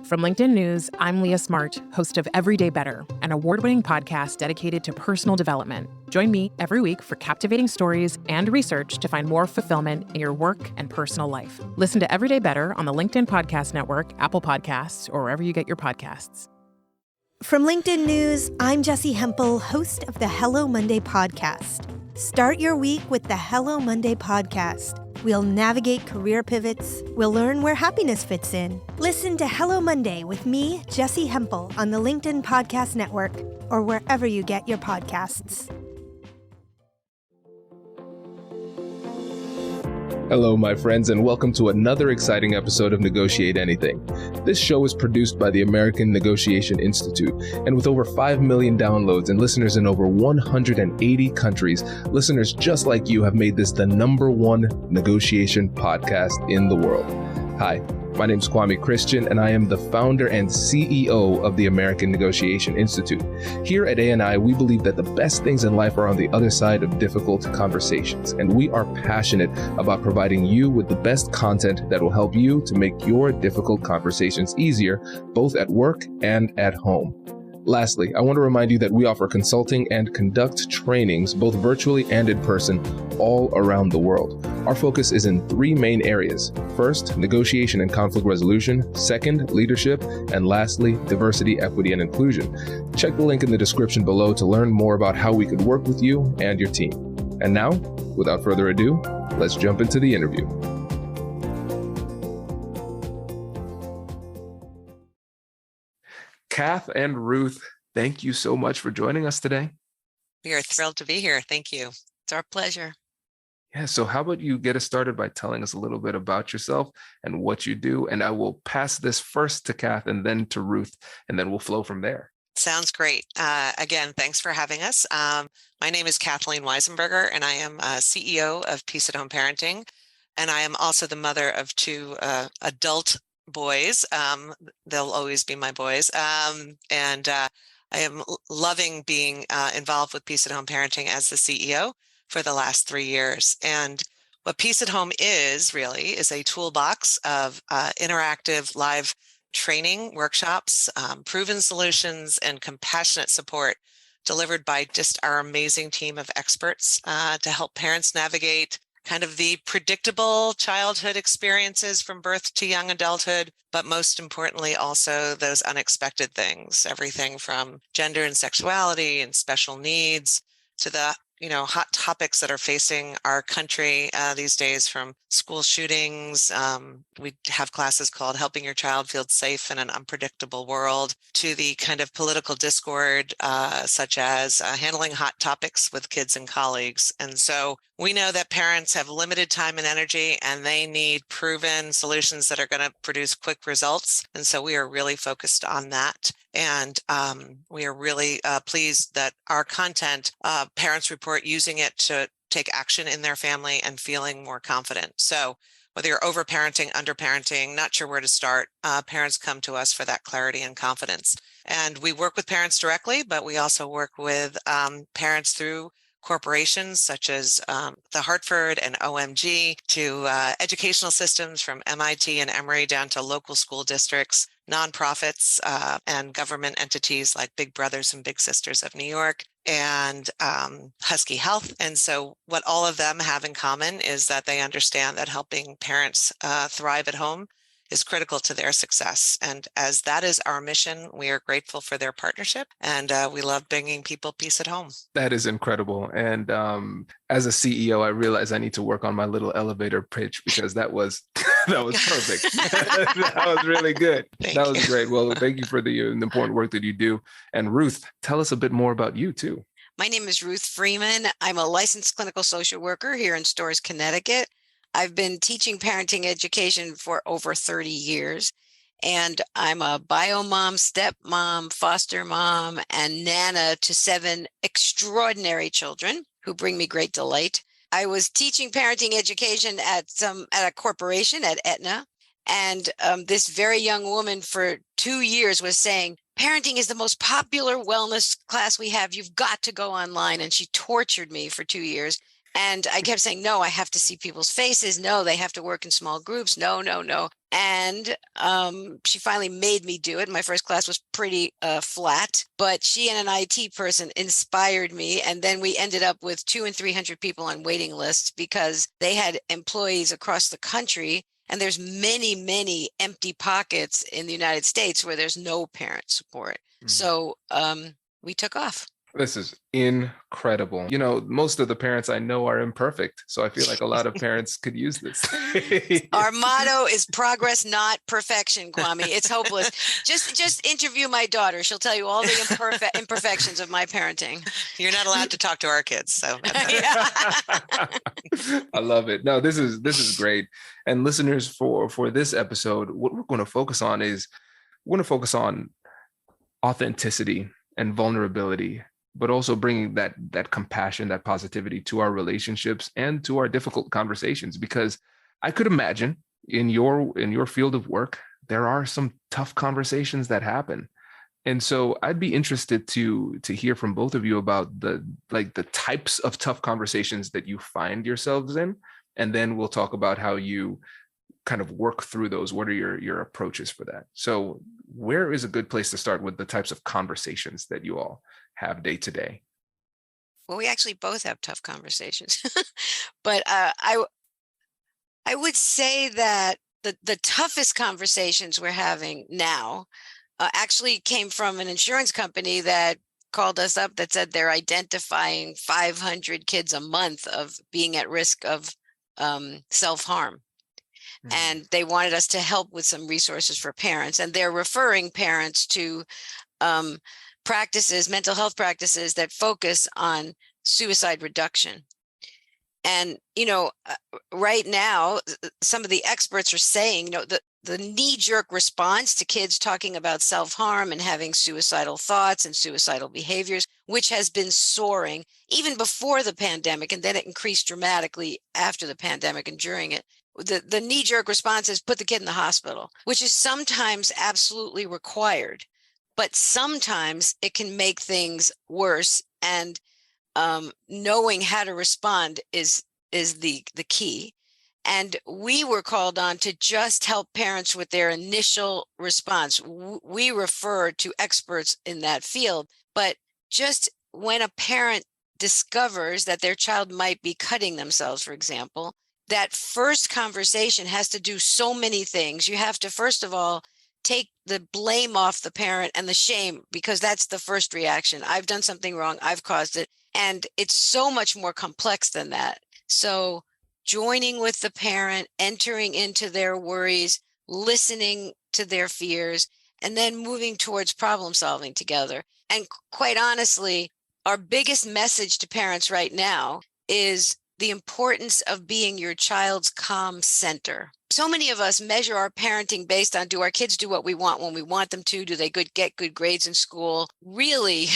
From LinkedIn News, I'm Leah Smart, host of Everyday Better, an award-winning podcast dedicated to personal development. Join me every week for captivating stories and research to find more fulfillment in your work and personal life. Listen to Everyday Better on the LinkedIn Podcast Network, Apple Podcasts, or wherever you get your podcasts. From LinkedIn News, I'm Jessie Hempel, host of the Hello Monday podcast. Start your week with the Hello Monday podcast. We'll navigate career pivots. We'll learn where happiness fits in. Listen to Hello Monday with me, Jessie Hempel, on the LinkedIn Podcast Network or wherever you get your podcasts. Hello, my friends, and welcome to another exciting episode of Negotiate Anything. This show is produced by the American Negotiation Institute, and with over 5 million downloads and listeners in over 180 countries, listeners just like you have made this the #1 negotiation podcast in the world. Hi, my name is Kwame Christian, and I am the founder and CEO of the American Negotiation Institute. Here at ANI, we believe that the best things in life are on the other side of difficult conversations, and we are passionate about providing you with the best content that will help you to make your difficult conversations easier, both at work and at home. Lastly, I want to remind you that we offer consulting and conduct trainings, both virtually and in person, all around the world. Our focus is in 3 main areas. First, negotiation and conflict resolution. Second, leadership. And lastly, diversity, equity, and inclusion. Check the link in the description below to learn more about how we could work with you and your team. And now, without further ado, let's jump into the interview. Kath and Ruth, thank you so much for joining us today. We are thrilled to be here. Thank you. It's our pleasure. Yeah, so how about you get us started by telling us a little bit about yourself and what you do, and I will pass this first to Kath and then to Ruth, and then we'll flow from there. Sounds great. Again, thanks for having us. My name is Kathleen Weissenberger, and I am CEO of Peace at Home Parenting, and I am also the mother of 2 adult boys. They'll always be my boys. And I am loving being involved with Peace at Home Parenting as the CEO for the last 3 years. And what Peace at Home is really is a toolbox of interactive live training workshops, proven solutions, and compassionate support delivered by just our amazing team of experts to help parents navigate kind of the predictable childhood experiences from birth to young adulthood, but most importantly, also those unexpected things, everything from gender and sexuality and special needs to the hot topics that are facing our country these days, from school shootings. We have classes called Helping Your Child Feel Safe in an Unpredictable World, to the kind of political discord, such as handling hot topics with kids and colleagues. And so we know that parents have limited time and energy, and they need proven solutions that are going to produce quick results. And so we are really focused on that. And we are really pleased that our content, parents report using it to take action in their family and feeling more confident. So whether you're overparenting, underparenting, not sure where to start, parents come to us for that clarity and confidence. And we work with parents directly, but we also work with parents through corporations such as the Hartford and OMG, to educational systems from MIT and Emory down to local school districts, nonprofits, and government entities like Big Brothers and Big Sisters of New York, and Husky Health. And so what all of them have in common is that they understand that helping parents thrive at home is critical to their success. And as that is our mission, we are grateful for their partnership, and we love bringing people peace at home. That is incredible. And as a CEO, I realized I need to work on my little elevator pitch, because that was perfect. That was really good. That was great. Well, thank you for the important work that you do. And Ruth, tell us a bit more about you too. My name is Ruth Freeman. I'm a licensed clinical social worker here in Storrs, Connecticut. I've been teaching parenting education for over 30 years, and I'm a bio mom, stepmom, foster mom, and nana to 7 extraordinary children who bring me great delight. I was teaching parenting education at a corporation at Aetna, and this very young woman for 2 years was saying, parenting is the most popular wellness class we have. You've got to go online. And she tortured me for 2 years. And I kept saying, no, I have to see people's faces. No, they have to work in small groups. No, no, no. And she finally made me do it. My first class was pretty flat, but she and an IT person inspired me. And then we ended up with 200 and 300 people on waiting lists because they had employees across the country. And there's many, many empty pockets in the United States where there's no parent support. So we took off. This is incredible. You know, most of the parents I know are imperfect. So I feel like a lot of parents could use this. Our motto is progress, not perfection, Kwame. It's hopeless. Just interview my daughter. She'll tell you all the imperfections of my parenting. You're not allowed to talk to our kids. So I love it. No, this is great. And listeners, for this episode, what we're going to focus on is authenticity and vulnerability, but also bringing that compassion, that positivity to our relationships and to our difficult conversations. Because I could imagine in your field of work, there are some tough conversations that happen. And so I'd be interested to hear from both of you about the types of tough conversations that you find yourselves in. And then we'll talk about how you kind of work through those. What are your approaches for that? So where is a good place to start with the types of conversations that you all have day to day? Well, we actually both have tough conversations, but I would say that the toughest conversations we're having now actually came from an insurance company that called us up that said they're identifying 500 kids a month of being at risk of self-harm. And they wanted us to help with some resources for parents. And they're referring parents to mental health practices that focus on suicide reduction. And, right now, some of the experts are saying, the knee-jerk response to kids talking about self-harm and having suicidal thoughts and suicidal behaviors, which has been soaring even before the pandemic, and then it increased dramatically after the pandemic and during it. The knee-jerk response is put the kid in the hospital, which is sometimes absolutely required, but sometimes it can make things worse. And knowing how to respond is the key. And we were called on to just help parents with their initial response. We refer to experts in that field, but just when a parent discovers that their child might be cutting themselves, for example, that first conversation has to do so many things. You have to, first of all, take the blame off the parent and the shame, because that's the first reaction. I've done something wrong. I've caused it. And it's so much more complex than that. So joining with the parent, entering into their worries, listening to their fears, and then moving towards problem solving together. And quite honestly, our biggest message to parents right now is the importance of being your child's calm center. So many of us measure our parenting based on, do our kids do what we want when we want them to? Do they get good grades in school? Really,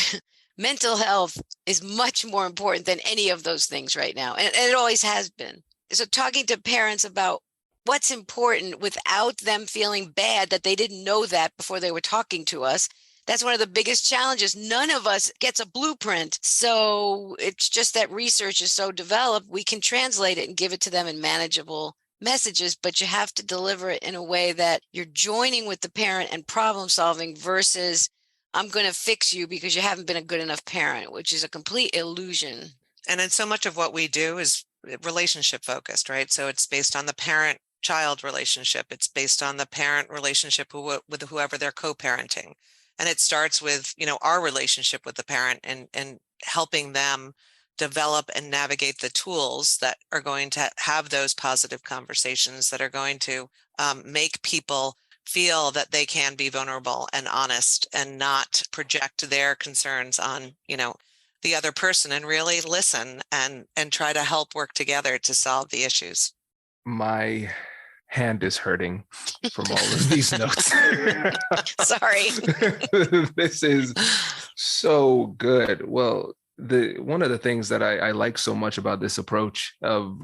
mental health is much more important than any of those things right now. And it always has been. So talking to parents about what's important without them feeling bad that they didn't know that before they were talking to us, that's one of the biggest challenges. None of us gets a blueprint. So it's just that research is so developed, we can translate it and give it to them in manageable messages, but you have to deliver it in a way that you're joining with the parent and problem solving versus I'm going to fix you because you haven't been a good enough parent, which is a complete illusion. And then so much of what we do is relationship focused, right? So it's based on the parent-child relationship. It's based on the parent relationship with whoever they're co-parenting. And it starts with, our relationship with the parent and helping them develop and navigate the tools that are going to have those positive conversations that are going to make people feel that they can be vulnerable and honest and not project their concerns on, the other person, and really listen and try to help work together to solve the issues. My hand is hurting from all of these notes. Sorry. This is so good. Well, one of the things that I like so much about this approach of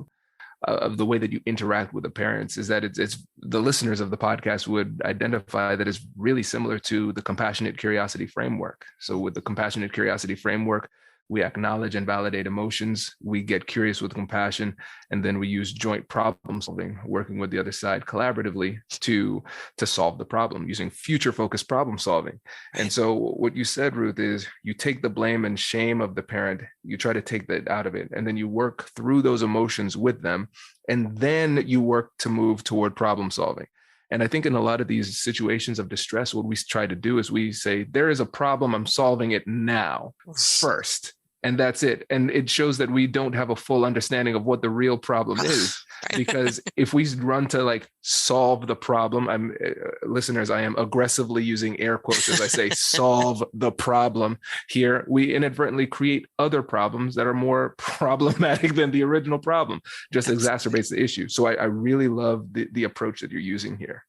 the way that you interact with the parents is that it's the listeners of the podcast would identify that it's really similar to the compassionate curiosity framework. So with the compassionate curiosity framework, We acknowledge and validate emotions. We get curious with compassion, and then we use joint problem solving, working with the other side collaboratively to solve the problem using future-focused problem solving. And so what you said, Ruth, is you take the blame and shame of the parent, you try to take that out of it, and then you work through those emotions with them, and then you work to move toward problem solving. And I think in a lot of these situations of distress, what we try to do is we say, there is a problem, I'm solving it now first. And that's it. And it shows that we don't have a full understanding of what the real problem is. Because if we run to like solve the problem, listeners, I am aggressively using air quotes as I say, solve the problem here. We inadvertently create other problems that are more problematic than the original problem, just exacerbates the issue. So I really love the approach that you're using here.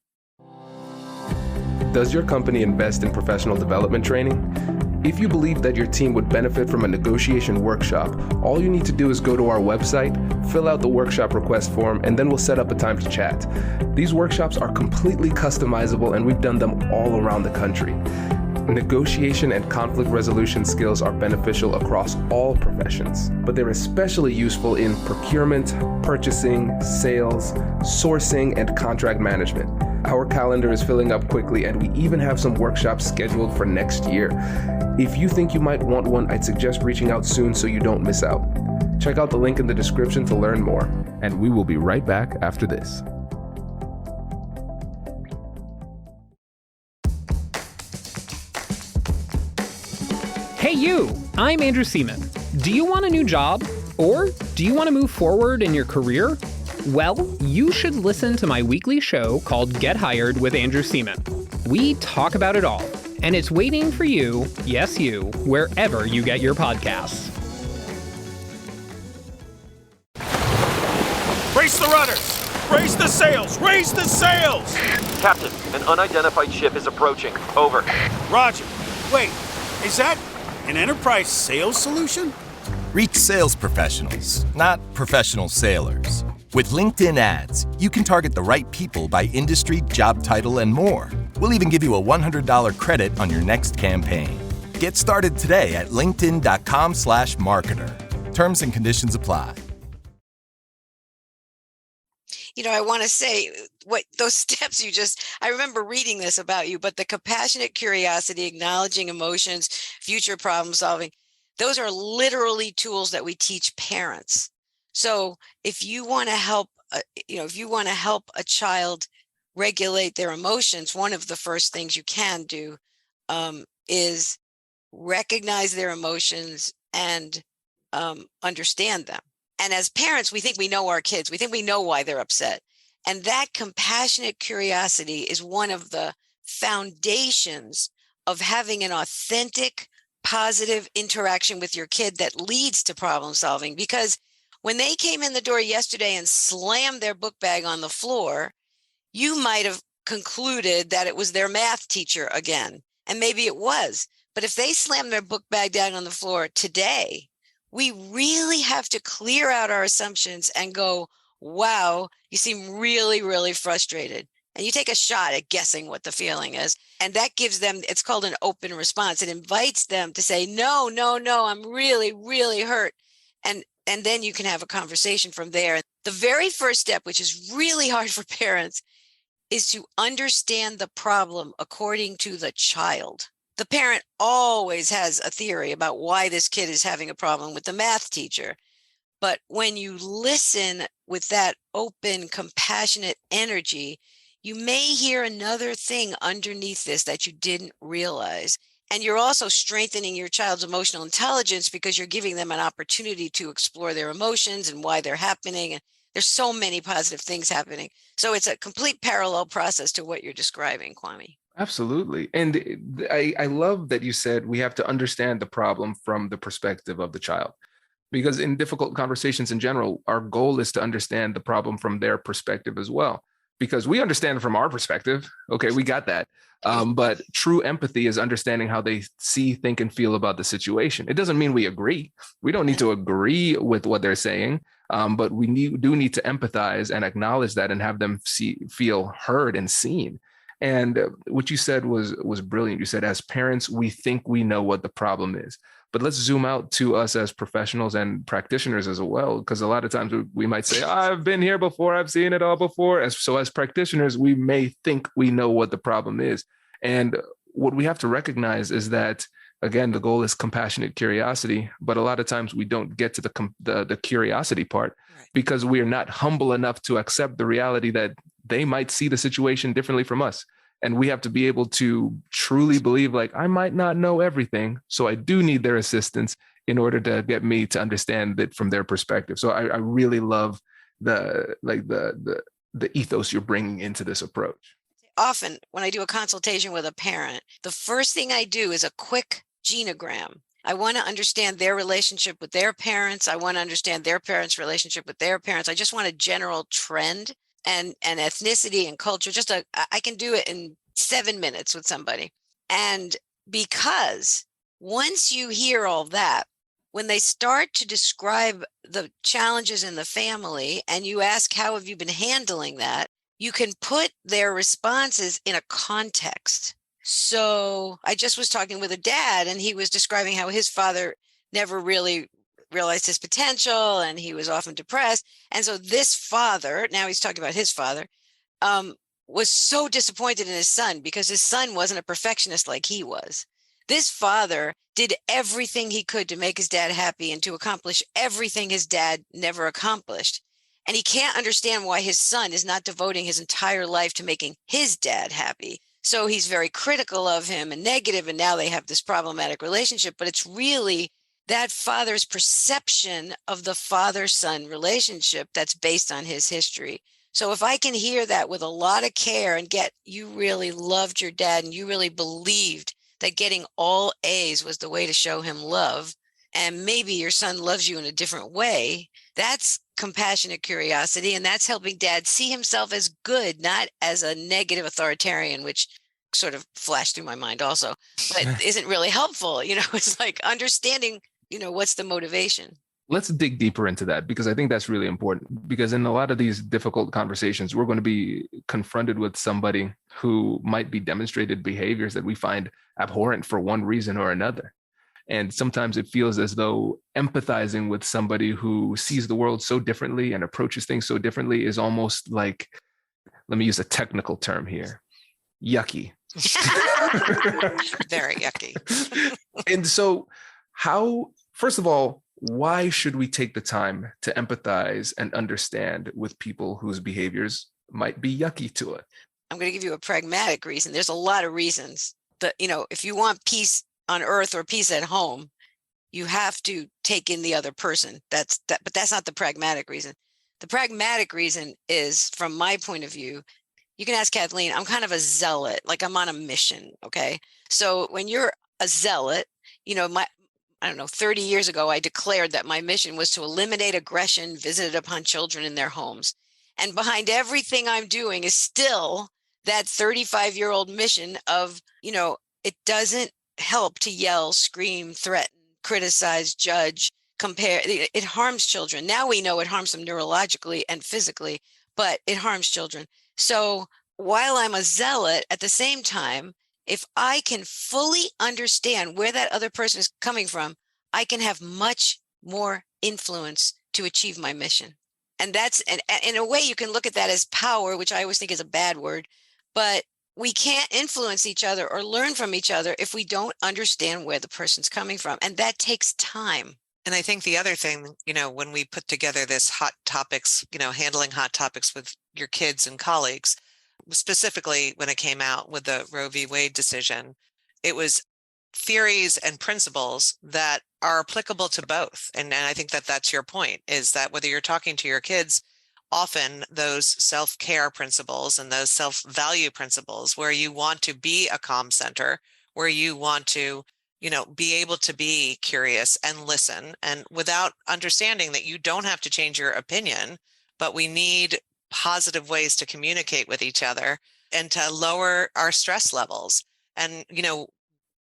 Does your company invest in professional development training? If you believe that your team would benefit from a negotiation workshop, all you need to do is go to our website, fill out the workshop request form, and then we'll set up a time to chat. These workshops are completely customizable, and we've done them all around the country. Negotiation and conflict resolution skills are beneficial across all professions, but they're especially useful in procurement, purchasing, sales, sourcing, and contract management. Our calendar is filling up quickly, and we even have some workshops scheduled for next year. If you think you might want one, I'd suggest reaching out soon so you don't miss out. Check out the link in the description to learn more, and we will be right back after this. Hey you, I'm Andrew Seaman. Do you want a new job? Or do you want to move forward in your career? Well, you should listen to my weekly show called Get Hired with Andrew Seaman. We talk about it all, and it's waiting for you, yes you, wherever you get your podcasts. Brace the rudders! Raise the sails! Raise the sails! Captain, an unidentified ship is approaching. Over. Roger. Wait, is that an enterprise sales solution? Reach sales professionals, not professional sailors. With LinkedIn ads, you can target the right people by industry, job title, and more. We'll even give you a $100 credit on your next campaign. Get started today at linkedin.com/marketer. Terms and conditions apply. You know, I want to say what those steps I remember reading this about you, but the compassionate curiosity, acknowledging emotions, future problem solving, those are literally tools that we teach parents. So if you want to help, a child regulate their emotions, one of the first things you can do is recognize their emotions and understand them. And as parents, we think we know our kids. We think we know why they're upset. And that compassionate curiosity is one of the foundations of having an authentic, positive interaction with your kid that leads to problem solving. Because when they came in the door yesterday and slammed their book bag on the floor, you might have concluded that it was their math teacher again. And maybe it was. But if they slammed their book bag down on the floor today, we really have to clear out our assumptions and go, wow, you seem really, really frustrated. And you take a shot at guessing what the feeling is. And that gives them, it's called an open response. It invites them to say, no, I'm really, really hurt. And then you can have a conversation from there. The very first step, which is really hard for parents, is to understand the problem according to the child. The parent always has a theory about why this kid is having a problem with the math teacher. But when you listen with that open, compassionate energy, you may hear another thing underneath this that you didn't realize. And you're also strengthening your child's emotional intelligence because you're giving them an opportunity to explore their emotions and why they're happening. And there's so many positive things happening. So it's a complete parallel process to what you're describing, Kwame. Absolutely. And I love that you said we have to understand the problem from the perspective of the child. Because in difficult conversations in general, our goal is to understand the problem from their perspective as well. Because we understand it from our perspective. Okay, we got that. But true empathy is understanding how they see, think, and feel about the situation. It doesn't mean we agree. We don't need to agree with what they're saying, but we do need to empathize and acknowledge that and have them feel heard and seen. And what you said was brilliant. You said, as parents, we think we know what the problem is. But let's zoom out to us as professionals and practitioners as well, because a lot of times we might say, I've been here before, I've seen it all before. As practitioners, we may think we know what the problem is. And what we have to recognize is that, again, the goal is compassionate curiosity, but a lot of times we don't get to the curiosity part, right, because we are not humble enough to accept the reality that they might see the situation differently from us. And we have to be able to truly believe, like, I might not know everything, so I do need their assistance in order to get me to understand it from their perspective. So I really love the ethos you're bringing into this approach. Often when I do a consultation with a parent, the first thing I do is a quick genogram. I want to understand their relationship with their parents. I want to understand their parents' relationship with their parents. I just want a general trend and ethnicity and culture. I can do it in 7 minutes with somebody. And because once you hear all that, when they start to describe the challenges in the family and you ask, how have you been handling that? You can put their responses in a context. So I just was talking with a dad, and he was describing how his father never really realized his potential, and he was often depressed. And so this father, now he's talking about his father, was so disappointed in his son because his son wasn't a perfectionist like he was. This father did everything he could to make his dad happy and to accomplish everything his dad never accomplished. And he can't understand why his son is not devoting his entire life to making his dad happy. So he's very critical of him and negative, and now they have this problematic relationship. But it's really that father's perception of the father-son relationship that's based on his history. So if I can hear that with a lot of care and get, you really loved your dad and you really believed that getting all A's was the way to show him love, and maybe your son loves you in a different way, that's compassionate curiosity. And that's helping dad see himself as good, not as a negative authoritarian, which sort of flashed through my mind also, but isn't really helpful. It's like understanding, what's the motivation. Let's dig deeper into that, because I think that's really important, because in a lot of these difficult conversations, we're going to be confronted with somebody who might be demonstrated behaviors that we find abhorrent for one reason or another. And sometimes it feels as though empathizing with somebody who sees the world so differently and approaches things so differently is almost like, let me use a technical term here, yucky. Very yucky. And so first of all, why should we take the time to empathize and understand with people whose behaviors might be yucky to us? I'm going to give you a pragmatic reason. There's a lot of reasons that, if you want peace on earth or peace at home, you have to take in the other person. But that's not the pragmatic reason. The pragmatic reason is, from my point of view, you can ask Kathleen, I'm kind of a zealot, like I'm on a mission. Okay. So when you're a zealot, 30 years ago, I declared that my mission was to eliminate aggression visited upon children in their homes. And behind everything I'm doing is still that 35-year-old mission of, it doesn't help to yell, scream, threaten, criticize, judge, compare. It harms children. Now we know it harms them neurologically and physically, but it harms children. So while I'm a zealot, at the same time, if I can fully understand where that other person is coming from, I can have much more influence to achieve my mission. And that's, and in a way, you can look at that as power, which I always think is a bad word, but we can't influence each other or learn from each other if we don't understand where the person's coming from. And that takes time. And I think the other thing, when we put together this hot topics, handling hot topics with your kids and colleagues, specifically when it came out with the Roe v. Wade decision, it was theories and principles that are applicable to both. And I think that that's your point, is that whether you're talking to your kids, often those self-care principles and those self-value principles where you want to be a calm center, where you want to, be able to be curious and listen, and without understanding that you don't have to change your opinion, but we need positive ways to communicate with each other and to lower our stress levels. And,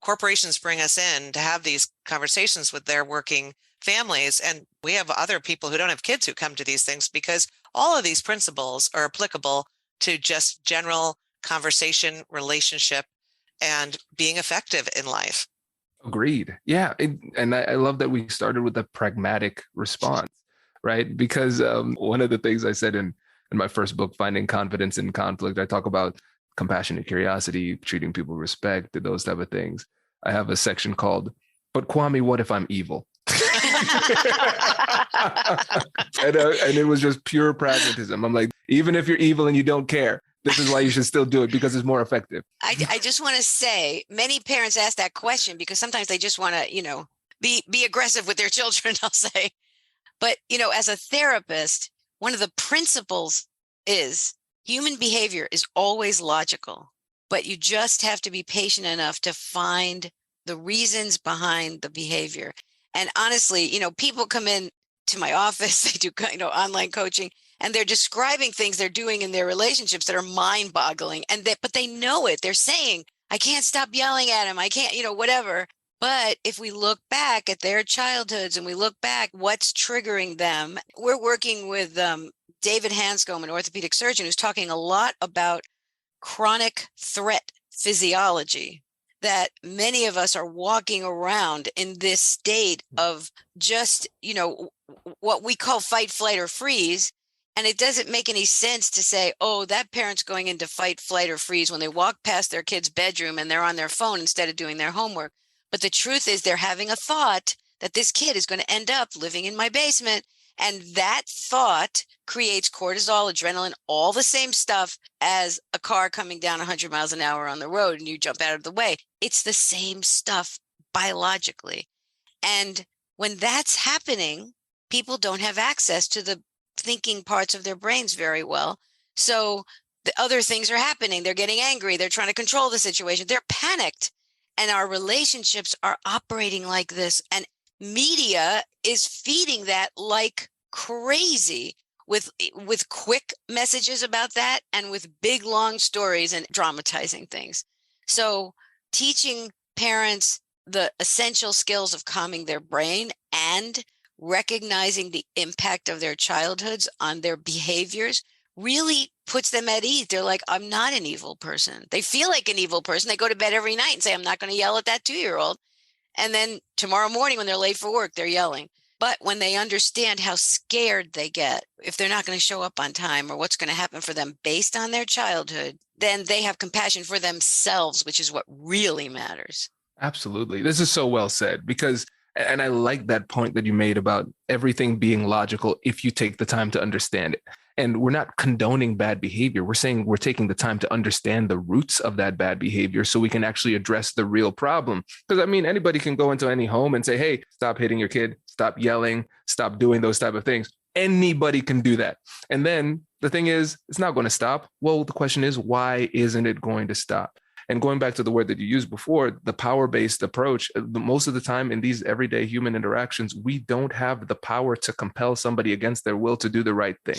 corporations bring us in to have these conversations with their working families. And we have other people who don't have kids who come to these things, because all of these principles are applicable to just general conversation, relationship, and being effective in life. Agreed. Yeah. And I love that we started with a pragmatic response, right? Because one of the things I said in my first book, Finding Confidence in Conflict, I talk about compassion and curiosity, treating people with respect, those type of things. I have a section called, "But Kwame, what if I'm evil?" And it was just pure pragmatism. I'm like, even if you're evil and you don't care, this is why you should still do it, because it's more effective. I just want to say, many parents ask that question because sometimes they just want to, be aggressive with their children, I'll say. But, as a therapist, one of the principles is human behavior is always logical, but you just have to be patient enough to find the reasons behind the behavior. And honestly, people come in to my office, they do, online coaching, and they're describing things they're doing in their relationships that are mind-boggling. But they know it. They're saying, "I can't stop yelling at him. I can't, whatever." But if we look back at their childhoods and we look back what's triggering them, we're working with David Hanscom, an orthopedic surgeon, who's talking a lot about chronic threat physiology, that many of us are walking around in this state of just, what we call fight, flight, or freeze. And it doesn't make any sense to say, oh, that parent's going into fight, flight, or freeze when they walk past their kid's bedroom and they're on their phone instead of doing their homework. But the truth is they're having a thought that this kid is going to end up living in my basement. And that thought creates cortisol, adrenaline, all the same stuff as a car coming down 100 miles an hour on the road and you jump out of the way. It's the same stuff biologically. And when that's happening, people don't have access to the thinking parts of their brains very well. So the other things are happening. They're getting angry. They're trying to control the situation. They're panicked. And our relationships are operating like this. And media is feeding that like crazy with quick messages about that and with big, long stories and dramatizing things. So teaching parents the essential skills of calming their brain and recognizing the impact of their childhoods on their behaviors really puts them at ease. They're like, I'm not an evil person. They feel like an evil person. They go to bed every night and say, I'm not going to yell at that 2-year-old. And then tomorrow morning when they're late for work, they're yelling. But when they understand how scared they get if they're not going to show up on time or what's going to happen for them based on their childhood, then they have compassion for themselves, which is what really matters. Absolutely. This is so well said, because, and I like that point that you made about everything being logical if you take the time to understand it. And we're not condoning bad behavior. We're saying we're taking the time to understand the roots of that bad behavior so we can actually address the real problem. Because anybody can go into any home and say, hey, stop hitting your kid, stop yelling, stop doing those type of things. Anybody can do that. And then the thing is, it's not going to stop. Well, the question is, why isn't it going to stop? And going back to the word that you used before, the power-based approach, most of the time in these everyday human interactions, we don't have the power to compel somebody against their will to do the right thing.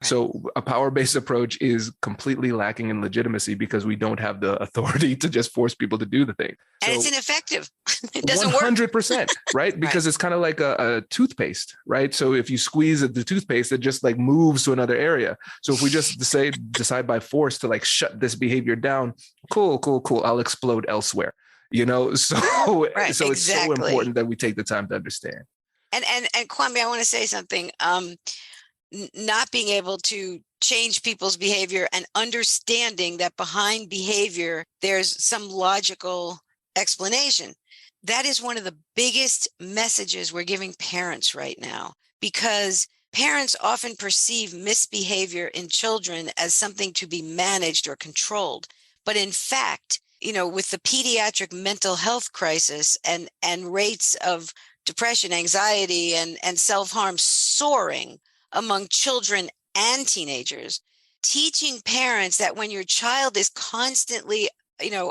Right. So a power-based approach is completely lacking in legitimacy because we don't have the authority to just force people to do the thing. And so, it's ineffective. It doesn't 100%, work. right? Because Right. It's kind of like a toothpaste, right? So if you squeeze the toothpaste, it just like moves to another area. So if we just decide by force to like shut this behavior down, cool. I'll explode elsewhere, So, Right, so it's so exactly. important that we take the time to understand. And Kwame, I want to say something. Not being able to change people's behavior and understanding that behind behavior, there's some logical explanation. That is one of the biggest messages we're giving parents right now, because parents often perceive misbehavior in children as something to be managed or controlled. But in fact, with the pediatric mental health crisis and rates of depression, anxiety, and self-harm soaring among children and teenagers, teaching parents that when your child is constantly,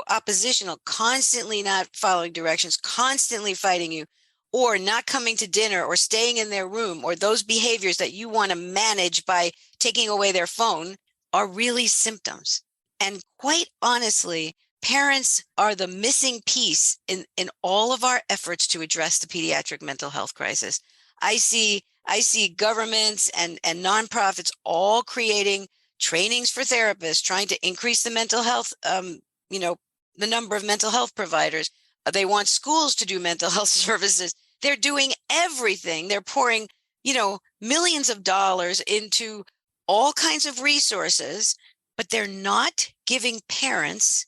oppositional, constantly not following directions, constantly fighting you, or not coming to dinner or staying in their room, or those behaviors that you want to manage by taking away their phone are really symptoms. And quite honestly, parents are the missing piece in all of our efforts to address the pediatric mental health crisis. I see governments and nonprofits all creating trainings for therapists, trying to increase the mental health, the number of mental health providers. They want schools to do mental health services. They're doing everything. They're pouring, millions of dollars into all kinds of resources, but they're not giving parents,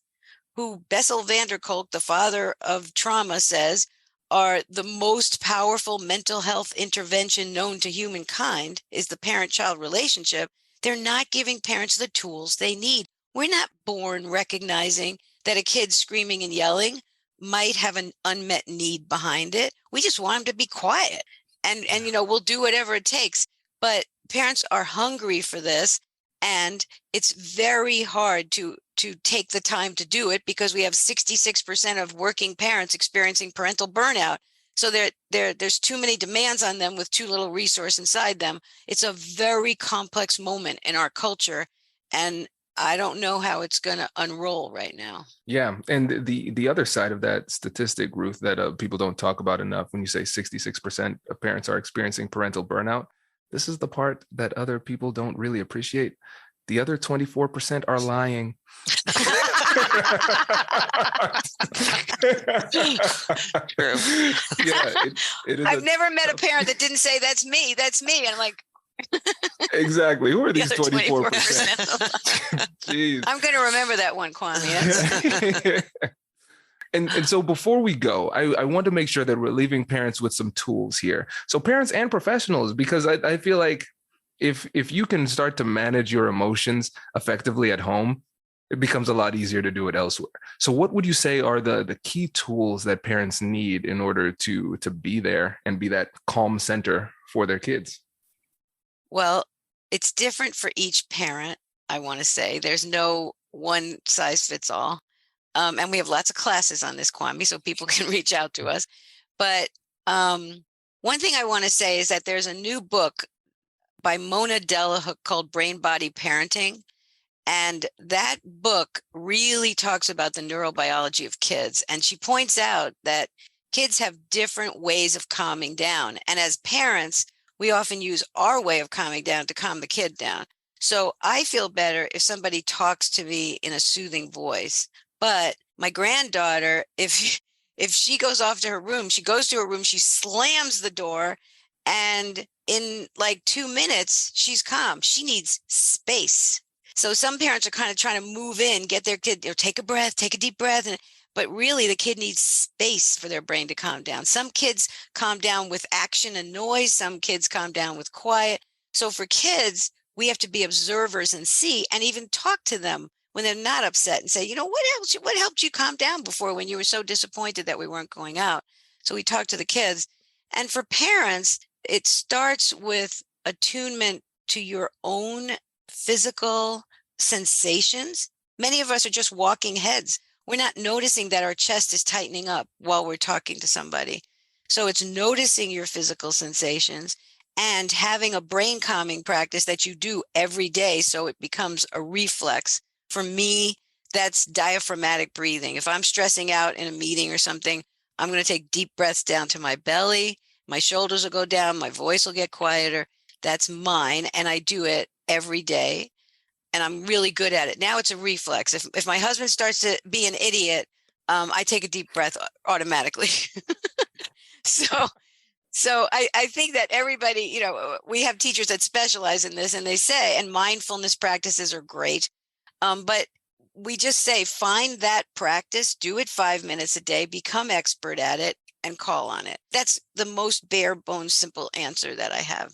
who Bessel van der Kolk, the father of trauma, says are the most powerful mental health intervention known to humankind, is the parent-child relationship. They're not giving parents the tools they need. We're not born recognizing that a kid screaming and yelling might have an unmet need behind it. We just want them to be quiet, and we'll do whatever it takes. But parents are hungry for this, and it's very hard to take the time to do it, because we have 66% of working parents experiencing parental burnout. So there's too many demands on them with too little resource inside them. It's a very complex moment in our culture, and I don't know how it's going to unroll right now. Yeah. And the other side of that statistic, Ruth, that people don't talk about enough, when you say 66% of parents are experiencing parental burnout, this is the part that other people don't really appreciate. The other 24% are lying. True. Yeah, it is. I've never met a parent that didn't say, that's me. And I'm like, exactly. Who are these 24%? Jeez. I'm going to remember that one, Kwame. And so before we go, I want to make sure that we're leaving parents with some tools here. So parents and professionals, because I feel like if you can start to manage your emotions effectively at home, it becomes a lot easier to do it elsewhere. So what would you say are the key tools that parents need in order to be there and be that calm center for their kids? Well, it's different for each parent, I want to say. There's no one size fits all. And we have lots of classes on this, Kwame, so people can reach out to us. But one thing I want to say is that there's a new book by Mona Delahook called Brain Body Parenting. And that book really talks about the neurobiology of kids. And she points out that kids have different ways of calming down. And as parents, we often use our way of calming down to calm the kid down. So I feel better if somebody talks to me in a soothing voice. But my granddaughter, if she goes off to her room, she goes to her room, she slams the door, and in like 2 minutes, she's calm. She needs space. So some parents are kind of trying to move in, get their kid, take a breath, take a deep breath. But really, the kid needs space for their brain to calm down. Some kids calm down with action and noise. Some kids calm down with quiet. So for kids, we have to be observers and see, and even talk to them when they're not upset and say, what helped you calm down before when you were so disappointed that we weren't going out? So we talk to the kids. And for parents, it starts with attunement to your own physical sensations. Many of us are just walking heads. We're not noticing that our chest is tightening up while we're talking to somebody. So it's noticing your physical sensations and having a brain calming practice that you do every day so it becomes a reflex. For me, that's diaphragmatic breathing. If I'm stressing out in a meeting or something, I'm going to take deep breaths down to my belly. My shoulders will go down. My voice will get quieter. That's mine. And I do it every day. And I'm really good at it. Now it's a reflex. If my husband starts to be an idiot, I take a deep breath automatically. So I think that everybody, we have teachers that specialize in this, and they say, and mindfulness practices are great. But we just say, find that practice, do it 5 minutes a day, become expert at it, and call on it. That's the most bare bones, simple answer that I have.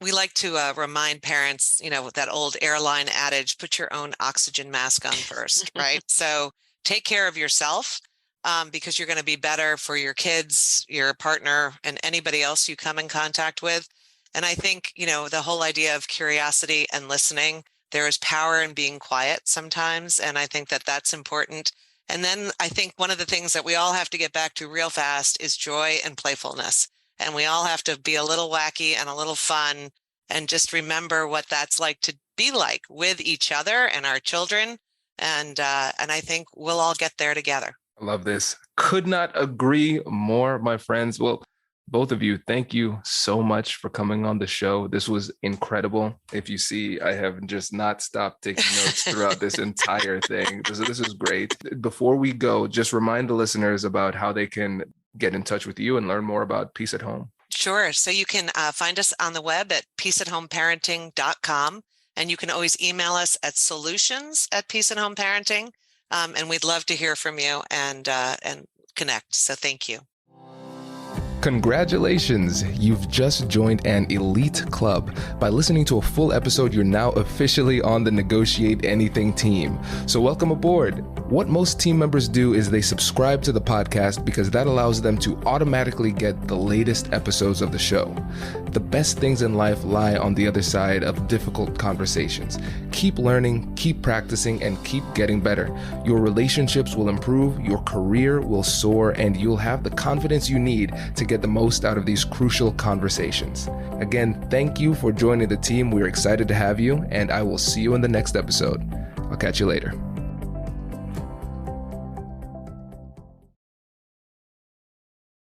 We like to remind parents, that old airline adage, put your own oxygen mask on first, right? So take care of yourself because you're going to be better for your kids, your partner, and anybody else you come in contact with. And I think, the whole idea of curiosity and listening, there is power in being quiet sometimes. And I think that that's important. And then I think one of the things that we all have to get back to real fast is joy and playfulness. And we all have to be a little wacky and a little fun and just remember what that's like to be like with each other and our children. And I think we'll all get there together. I love this. Could not agree more, my friends. Well, Both of you, thank you so much for coming on the show. This was incredible. If you see, I have just not stopped taking notes throughout this entire thing. This is great. Before we go, just remind the listeners about how they can get in touch with you and learn more about Peace at Home. Sure. So you can find us on the web at peaceathomeparenting.com, and you can always email us at solutions@peaceathomeparenting. And we'd love to hear from you and connect. So thank you. Congratulations! You've just joined an elite club. By listening to a full episode, you're now officially on the Negotiate Anything team. So welcome aboard. What most team members do is they subscribe to the podcast because that allows them to automatically get the latest episodes of the show. The best things in life lie on the other side of difficult conversations. Keep learning, keep practicing, and keep getting better. Your relationships will improve, your career will soar, and you'll have the confidence you need to get the most out of these crucial conversations. Again, thank you for joining the team. We're excited to have you, and I will see you in the next episode. I'll catch you later.